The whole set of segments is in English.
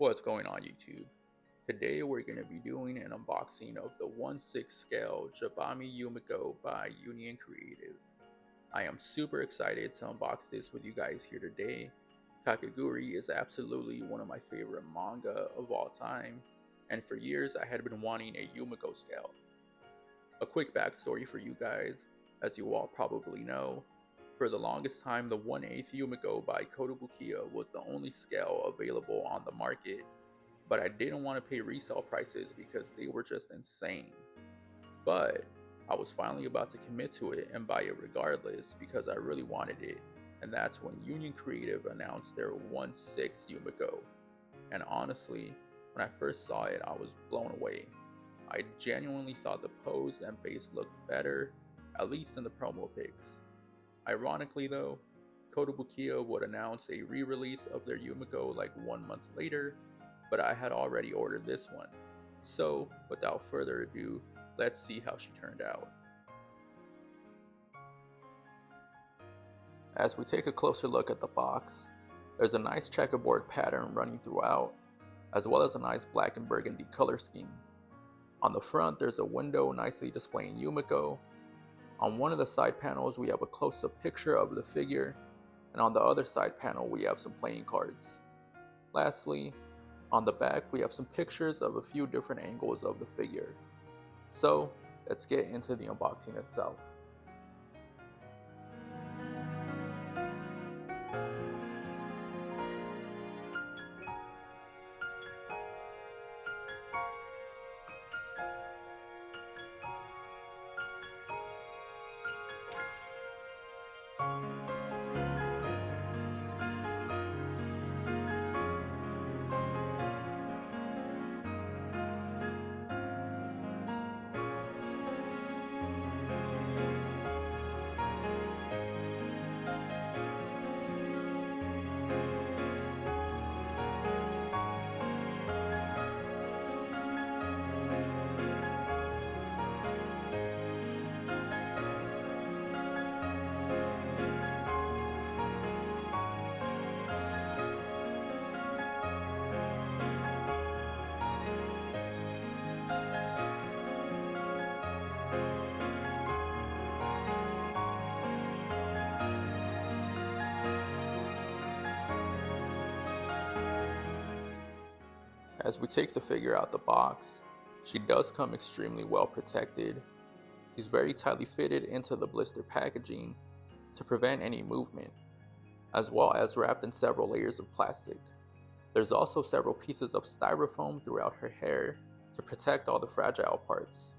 What's going on YouTube? Today we're going to be doing an unboxing of the 1/6 scale Jabami Yumeko by Union Creative. I am super excited to unbox this with you guys here today. Kakegurui is absolutely one of my favorite manga of all time, and for years I had been wanting a Yumeko scale. A quick backstory for you guys, as you all probably know, for the longest time the 1/8 Yumeko by Kotobukiya was the only scale available on the market, but I didn't want to pay resale prices because they were just insane. But I was finally about to commit to it and buy it regardless because I really wanted it, and that's when Union Creative announced their 1/6 Yumeko. And honestly, when I first saw it, I was blown away. I genuinely thought the pose and base looked better, at least in the promo pics. Ironically though, Kotobukiya would announce a re-release of their Yumeko like 1 month later, but I had already ordered this one. So, without further ado, let's see how she turned out. As we take a closer look at the box, there's a nice checkerboard pattern running throughout, as well as a nice black and burgundy color scheme. On the front, there's a window nicely displaying Yumeko. On one of the side panels, we have a close-up picture of the figure, and on the other side panel, we have some playing cards. Lastly, on the back, we have some pictures of a few different angles of the figure. So, let's get into the unboxing itself. As we take the figure out the box, she does come extremely well protected. She's very tightly fitted into the blister packaging to prevent any movement, as well as wrapped in several layers of plastic. There's also several pieces of styrofoam throughout her hair to protect all the fragile parts.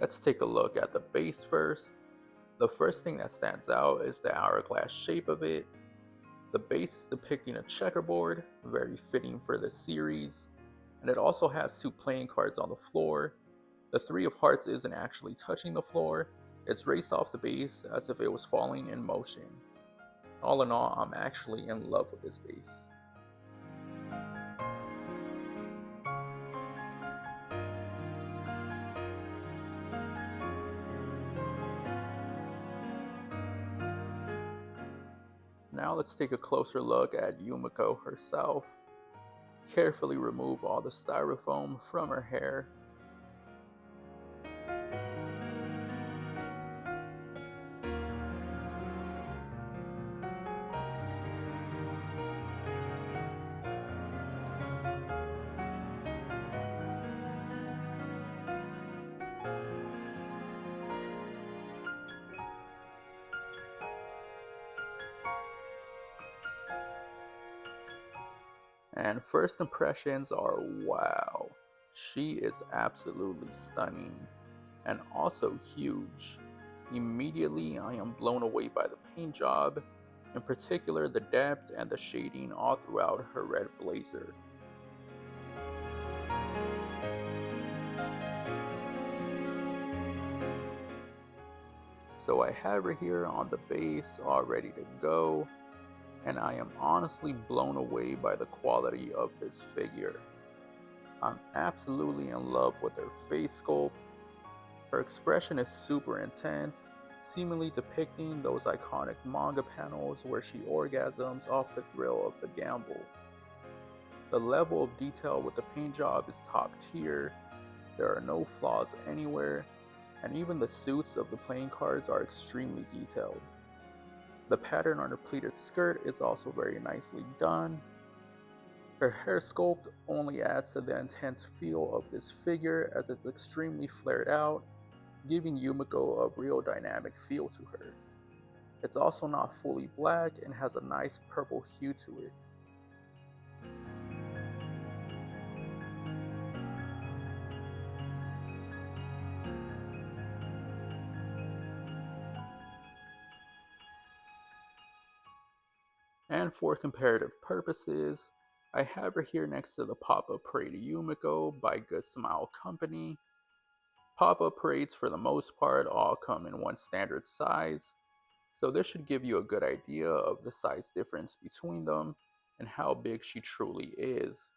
Let's take a look at the base first. The first thing that stands out is the hourglass shape of it. The base is depicting a checkerboard, very fitting for this series, and it also has two playing cards on the floor. The Three of Hearts isn't actually touching the floor, it's raised off the base as if it was falling in motion. All in all, I'm actually in love with this base. Now let's take a closer look at Yumeko herself. Carefully remove all the styrofoam from her hair. And first impressions are wow. She is absolutely stunning and also huge. Immediately I am blown away by the paint job, in particular the depth and the shading all throughout her red blazer. So I have her here on the base all ready to go, and I am honestly blown away by the quality of this figure. I'm absolutely in love with her face sculpt. Her expression is super intense, seemingly depicting those iconic manga panels where she orgasms off the thrill of the gamble. The level of detail with the paint job is top tier, there are no flaws anywhere, and even the suits of the playing cards are extremely detailed. The pattern on her pleated skirt is also very nicely done. Her hair sculpt only adds to the intense feel of this figure as it's extremely flared out, giving Yumeko a real dynamic feel to her. It's also not fully black and has a nice purple hue to it. And for comparative purposes, I have her here next to the Pop-Up Parade Yumeko by Good Smile Company. Pop-up parades for the most part all come in one standard size, so this should give you a good idea of the size difference between them and how big she truly is.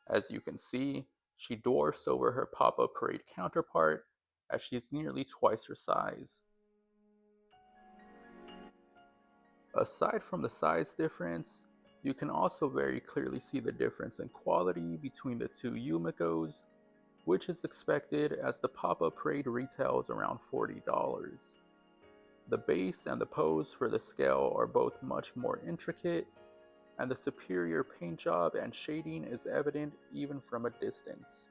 As you can see, she dwarfs over her Pop-Up Parade counterpart as she's nearly twice her size. Aside from the size difference, you can also very clearly see the difference in quality between the two Yumekos, which is expected as the Pop-Up Parade retails around $40. The base and the pose for the scale are both much more intricate, and the superior paint job and shading is evident even from a distance.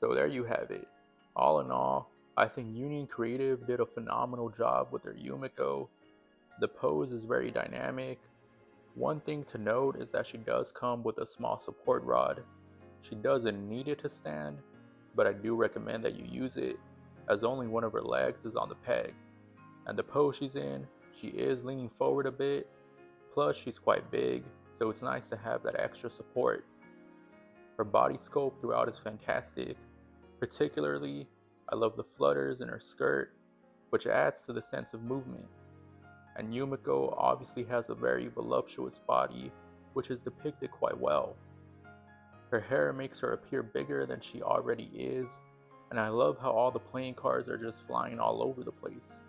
So there you have it. All in all, I think Union Creative did a phenomenal job with their Yumeko. The pose is very dynamic. One thing to note is that she does come with a small support rod. She doesn't need it to stand, but I do recommend that you use it, as only one of her legs is on the peg. And the pose she's in, she is leaning forward a bit, plus she's quite big, so it's nice to have that extra support. Her body sculpt throughout is fantastic. Particularly, I love the flutters in her skirt, which adds to the sense of movement. And Yumeko obviously has a very voluptuous body, which is depicted quite well. Her hair makes her appear bigger than she already is, and I love how all the playing cards are just flying all over the place.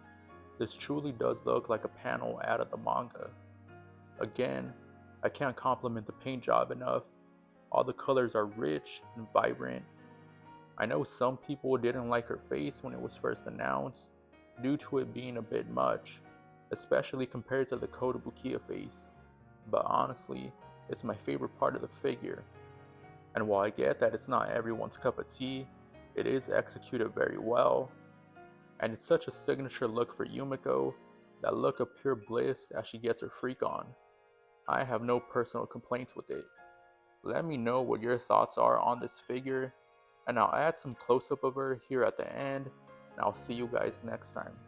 This truly does look like a panel out of the manga. Again, I can't compliment the paint job enough. All the colors are rich and vibrant. I know some people didn't like her face when it was first announced, due to it being a bit much, especially compared to the Kotobukiya face, but honestly, it's my favorite part of the figure. And while I get that it's not everyone's cup of tea, it is executed very well, and it's such a signature look for Yumeko, that look of pure bliss as she gets her freak on. I have no personal complaints with it. Let me know what your thoughts are on this figure, and I'll add some close-up of her here at the end, and I'll see you guys next time.「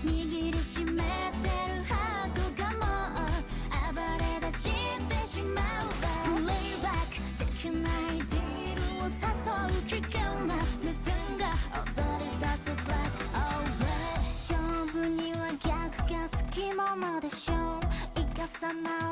今逃げめてるハートがもう暴れ出してしまうわ。プレイバックできないディールを誘う危険な目線が踊り出す Black Alright 勝負には逆がつきものでしょう。イカサマを